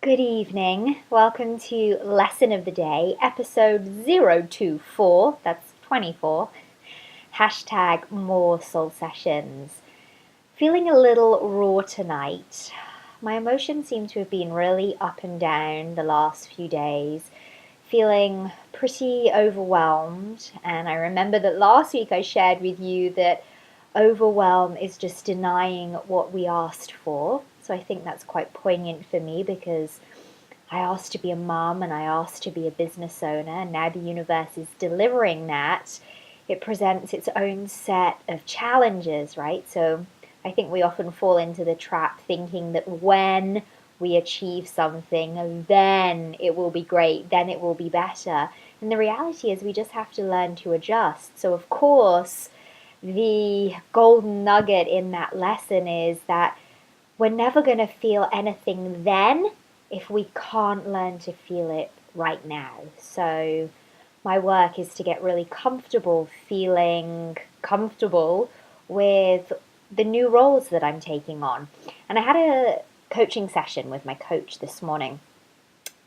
Good evening. Welcome to Lesson of the Day, episode 024. That's 24. Hashtag more soul sessions. Feeling a little raw tonight. My emotions seem to have been really up and down the last few days. Feeling pretty overwhelmed. And I remember that last week I shared with you that overwhelm is just denying what we asked for. So I think that's quite poignant for me because I asked to be a mum and I asked to be a business owner, and now the universe is delivering that. It presents its own set of challenges, right? So I think we often fall into the trap thinking that when we achieve something, then it will be great, then it will be better. And the reality is we just have to learn to adjust. So, of course, the golden nugget in that lesson is that we're never going to feel anything then if we can't learn to feel it right now. So, my work is to get really comfortable feeling comfortable with the new roles that I'm taking on. And I had a coaching session with my coach this morning,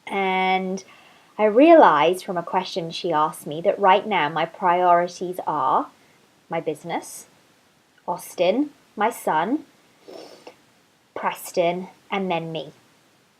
and I realized from a question she asked me that right now my priorities are my business, Austin, my son, Preston, and then me.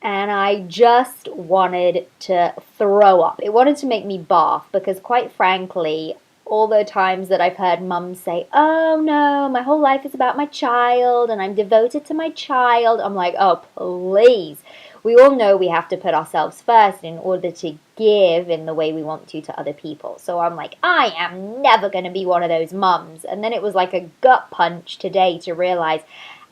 And I just wanted to throw up. It wanted to make me barf because, quite frankly, all the times that I've heard mums say, "Oh no, my whole life is about my child and I'm devoted to my child," I'm like, oh, please. We all know we have to put ourselves first in order to give in the way we want to other people. So I'm like, I am never going to be one of those mums. And then it was like a gut punch today to realize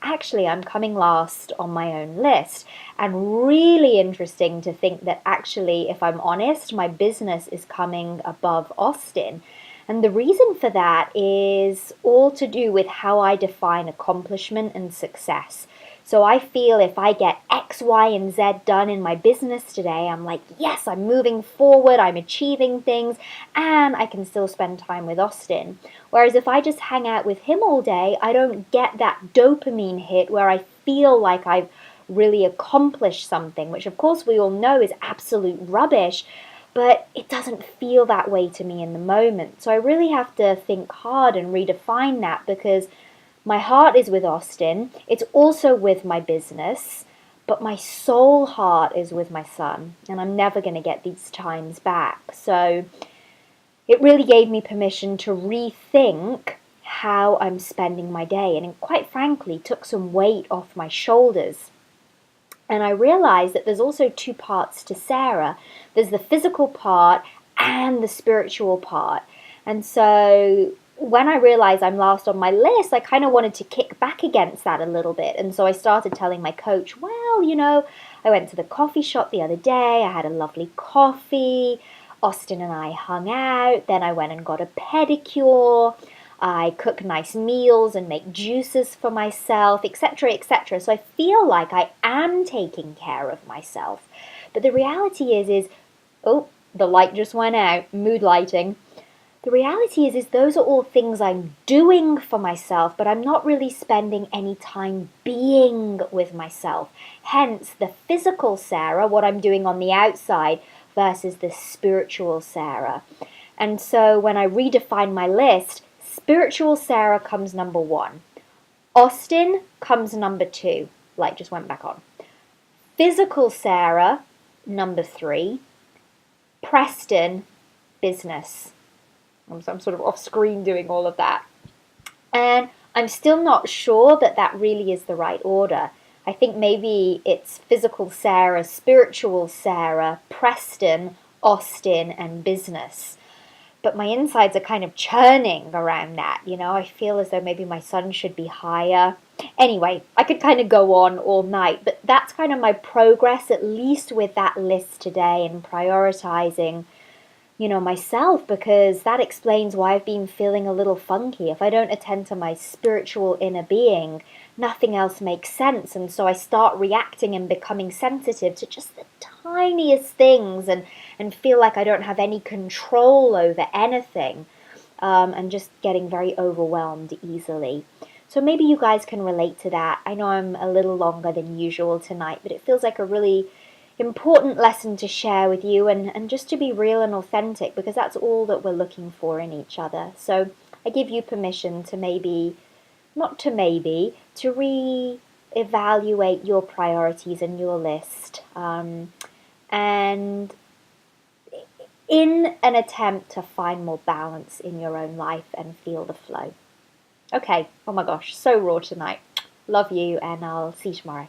actually I'm coming last on my own list. And really interesting to think that actually, if I'm honest, my business is coming above Austin. And the reason for that is all to do with how I define accomplishment and success. So I feel if I get X, Y, and Z done in my business today, I'm like, yes, I'm moving forward, I'm achieving things, and I can still spend time with Austin. Whereas if I just hang out with him all day, I don't get that dopamine hit where I feel like I've really accomplished something, which of course we all know is absolute rubbish, but it doesn't feel that way to me in the moment. So I really have to think hard and redefine that because my heart is with Austin. It's also with my business, but my soul heart is with my son, and I'm never going to get these times back. So it really gave me permission to rethink how I'm spending my day, and it quite frankly took some weight off my shoulders. And I realized that there's also two parts to Sarah. There's the physical part and the spiritual part. And so when I realized I'm last on my list, I kind of wanted to kick back against that a little bit. And so I started telling my coach, well, I went to the coffee shop the other day. I had a lovely coffee. Austin and I hung out. Then I went and got a pedicure. I cook nice meals and make juices for myself, etc., etc. So I feel like I am taking care of myself. But the reality is, oh, the light just went out, mood lighting. The reality is those are all things I'm doing for myself, but I'm not really spending any time being with myself. Hence, the physical Sarah, what I'm doing on the outside, versus the spiritual Sarah. And so when I redefine my list, spiritual Sarah comes number one. Austin comes number two. Light just went back on. Physical Sarah, number three. Preston, business. I'm sort of off screen doing all of that. And I'm still not sure that that really is the right order. I think maybe it's physical Sarah, spiritual Sarah, Preston, Austin, and business. But my insides are kind of churning around that, I feel as though maybe my son should be higher. Anyway, I could kind of go on all night, but that's kind of my progress, at least with that list today, and prioritizing myself, because that explains why I've been feeling a little funky. If I don't attend to my spiritual inner being, nothing else makes sense. And so I start reacting and becoming sensitive to just the tiniest things and feel like I don't have any control over anything, and just getting very overwhelmed easily. So maybe you guys can relate to that. I know I'm a little longer than usual tonight, but it feels like a really important lesson to share with you, and just to be real and authentic, because that's all that we're looking for in each other. So I give you permission to maybe, not to maybe, to re-evaluate your priorities and your list. And in an attempt to find more balance in your own life and feel the flow. Okay, oh my gosh, so raw tonight. Love you, and I'll see you tomorrow.